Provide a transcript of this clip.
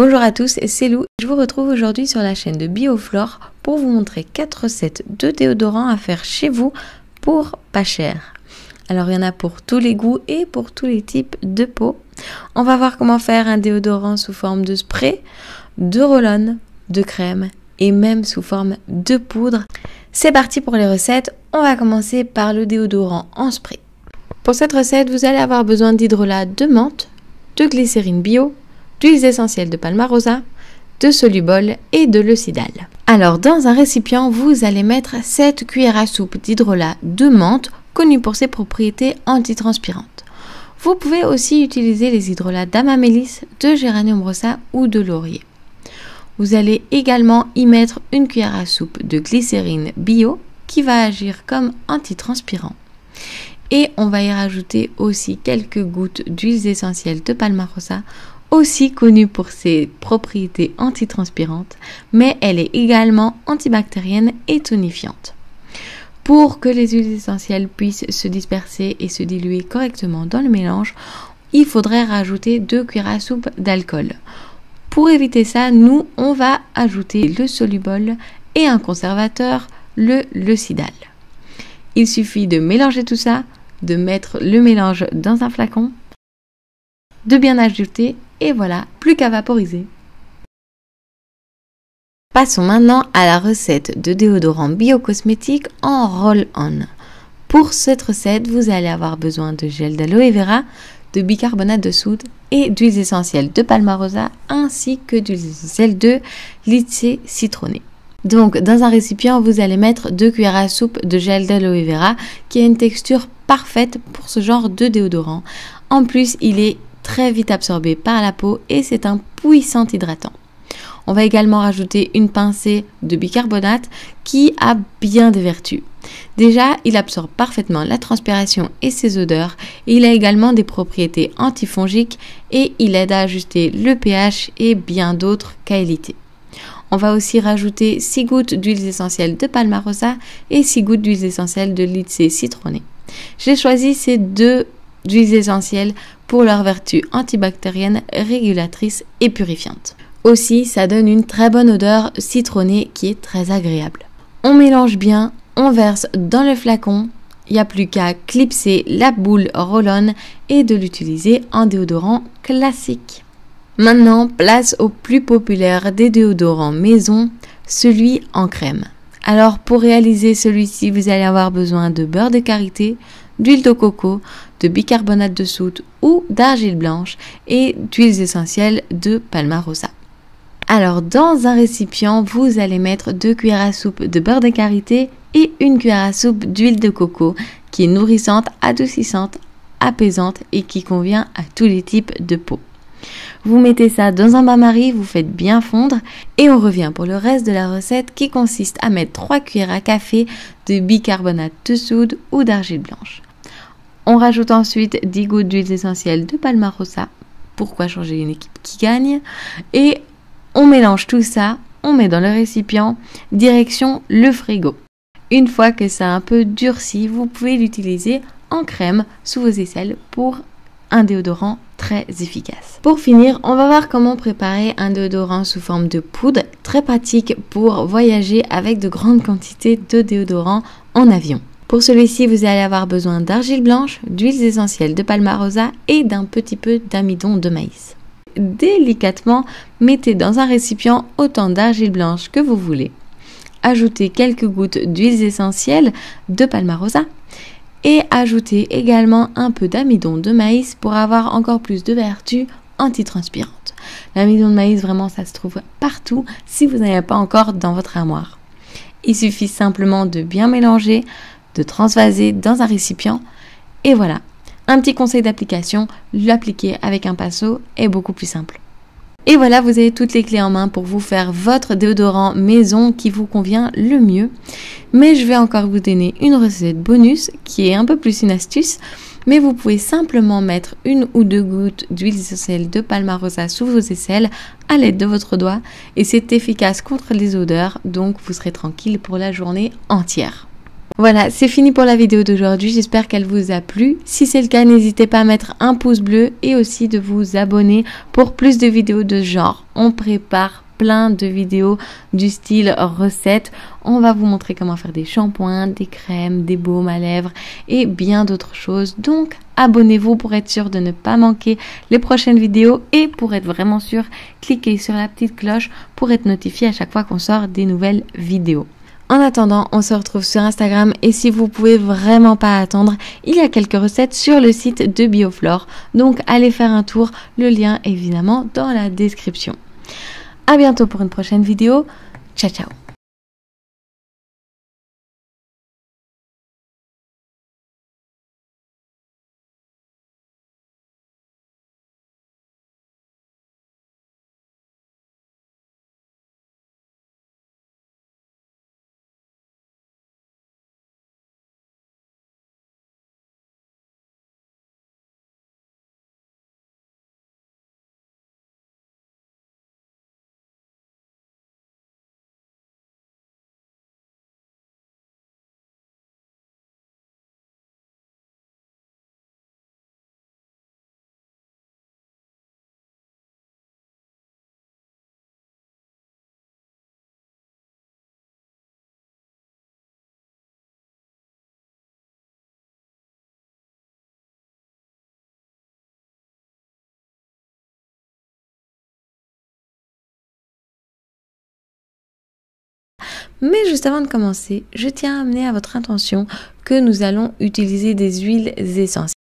Bonjour à tous, c'est Lou. Je vous retrouve aujourd'hui sur la chaîne de Bioflore pour vous montrer 4 recettes de déodorants à faire chez vous pour pas cher. Alors il y en a pour tous les goûts et pour tous les types de peau. On va voir comment faire un déodorant sous forme de spray, de roll-on, de crème et même sous forme de poudre. C'est parti pour les recettes. On va commencer par le déodorant en spray. Pour cette recette, vous allez avoir besoin d'hydrolat de menthe, de glycérine bio, d'huiles essentielles de Palmarosa, de Solubol et de l'Eucidal. Alors dans un récipient, vous allez mettre 7 cuillères à soupe d'hydrolat de menthe, connu pour ses propriétés antitranspirantes. Vous pouvez aussi utiliser les hydrolats d'Amamélis, de Géranium rosa ou de laurier. Vous allez également y mettre une cuillère à soupe de glycérine bio qui va agir comme antitranspirant. Et on va y rajouter aussi quelques gouttes d'huiles essentielles de Palmarosa, aussi connue pour ses propriétés antitranspirantes, mais elle est également antibactérienne et tonifiante. Pour que les huiles essentielles puissent se disperser et se diluer correctement dans le mélange, il faudrait rajouter 2 cuillères à soupe d'alcool. Pour éviter ça, nous, on va ajouter le Solubol et un conservateur, le L'Eucidal. Il suffit de mélanger tout ça, de mettre le mélange dans un flacon, de bien ajouter et voilà, plus qu'à vaporiser. Passons maintenant à la recette de déodorant biocosmétique en roll-on. Pour cette recette, vous allez avoir besoin de gel d'aloe vera, de bicarbonate de soude et d'huiles essentielles de Palmarosa ainsi que d'huiles essentielles de lycée citronné. Donc dans un récipient, vous allez mettre 2 cuillères à soupe de gel d'aloe vera qui a une texture parfaite pour ce genre de déodorant. En plus, il est très vite absorbé par la peau et c'est un puissant hydratant. On va également rajouter une pincée de bicarbonate qui a bien des vertus. Déjà, il absorbe parfaitement la transpiration et ses odeurs et il a également des propriétés antifongiques et il aide à ajuster le pH et bien d'autres qualités. On va aussi rajouter 6 gouttes d'huiles essentielles de Palmarosa et 6 gouttes d'huiles essentielles de lycée citronné. J'ai choisi ces deux huiles essentielles pour leurs vertus antibactériennes, régulatrices et purifiantes. Aussi, ça donne une très bonne odeur citronnée qui est très agréable. On mélange bien, on verse dans le flacon. Il n'y a plus qu'à clipser la boule roll-on et de l'utiliser en déodorant classique. Maintenant, place au plus populaire des déodorants maison, celui en crème. Alors pour réaliser celui-ci, vous allez avoir besoin de beurre de karité, d'huile de coco, de bicarbonate de soude ou d'argile blanche et d'huiles essentielles de Palmarosa. Alors dans un récipient, vous allez mettre 2 cuillères à soupe de beurre de karité et 1 cuillère à soupe d'huile de coco qui est nourrissante, adoucissante, apaisante et qui convient à tous les types de peau. Vous mettez ça dans un bain-marie, vous faites bien fondre et on revient pour le reste de la recette qui consiste à mettre 3 cuillères à café de bicarbonate de soude ou d'argile blanche. On rajoute ensuite 10 gouttes d'huile essentielle de Palmarosa. Pourquoi changer une équipe qui gagne? Et on mélange tout ça, on met dans le récipient, direction le frigo. Une fois que ça a un peu durci, vous pouvez l'utiliser en crème sous vos aisselles pour un déodorant très efficace. Pour finir, on va voir comment préparer un déodorant sous forme de poudre, très pratique pour voyager avec de grandes quantités de déodorant en avion. Pour celui-ci, vous allez avoir besoin d'argile blanche, d'huiles essentielles de Palmarosa et d'un petit peu d'amidon de maïs. Délicatement, mettez dans un récipient autant d'argile blanche que vous voulez. Ajoutez quelques gouttes d'huiles essentielles de Palmarosa et ajoutez également un peu d'amidon de maïs pour avoir encore plus de vertus antitranspirantes. L'amidon de maïs, vraiment, ça se trouve partout si vous n'avez pas encore dans votre armoire. Il suffit simplement de bien mélanger, de transvaser dans un récipient et voilà. Un petit conseil d'application, l'appliquer avec un pinceau est beaucoup plus simple. Et voilà, vous avez toutes les clés en main pour vous faire votre déodorant maison qui vous convient le mieux. Mais je vais encore vous donner une recette bonus qui est un peu plus une astuce. Mais vous pouvez simplement mettre 1 ou 2 gouttes d'huile essentielle de Palmarosa sous vos aisselles à l'aide de votre doigt. Et c'est efficace contre les odeurs, donc vous serez tranquille pour la journée entière. Voilà, c'est fini pour la vidéo d'aujourd'hui. J'espère qu'elle vous a plu. Si c'est le cas, n'hésitez pas à mettre un pouce bleu et aussi de vous abonner pour plus de vidéos de ce genre. On prépare plein de vidéos du style recette. On va vous montrer comment faire des shampoings, des crèmes, des baumes à lèvres et bien d'autres choses. Donc, abonnez-vous pour être sûr de ne pas manquer les prochaines vidéos et pour être vraiment sûr, cliquez sur la petite cloche pour être notifié à chaque fois qu'on sort des nouvelles vidéos. En attendant, on se retrouve sur Instagram et si vous pouvez vraiment pas attendre, il y a quelques recettes sur le site de Bioflore. Donc, allez faire un tour. Le lien est évidemment dans la description. À bientôt pour une prochaine vidéo. Ciao, ciao. Mais juste avant de commencer, je tiens à amener à votre attention que nous allons utiliser des huiles essentielles.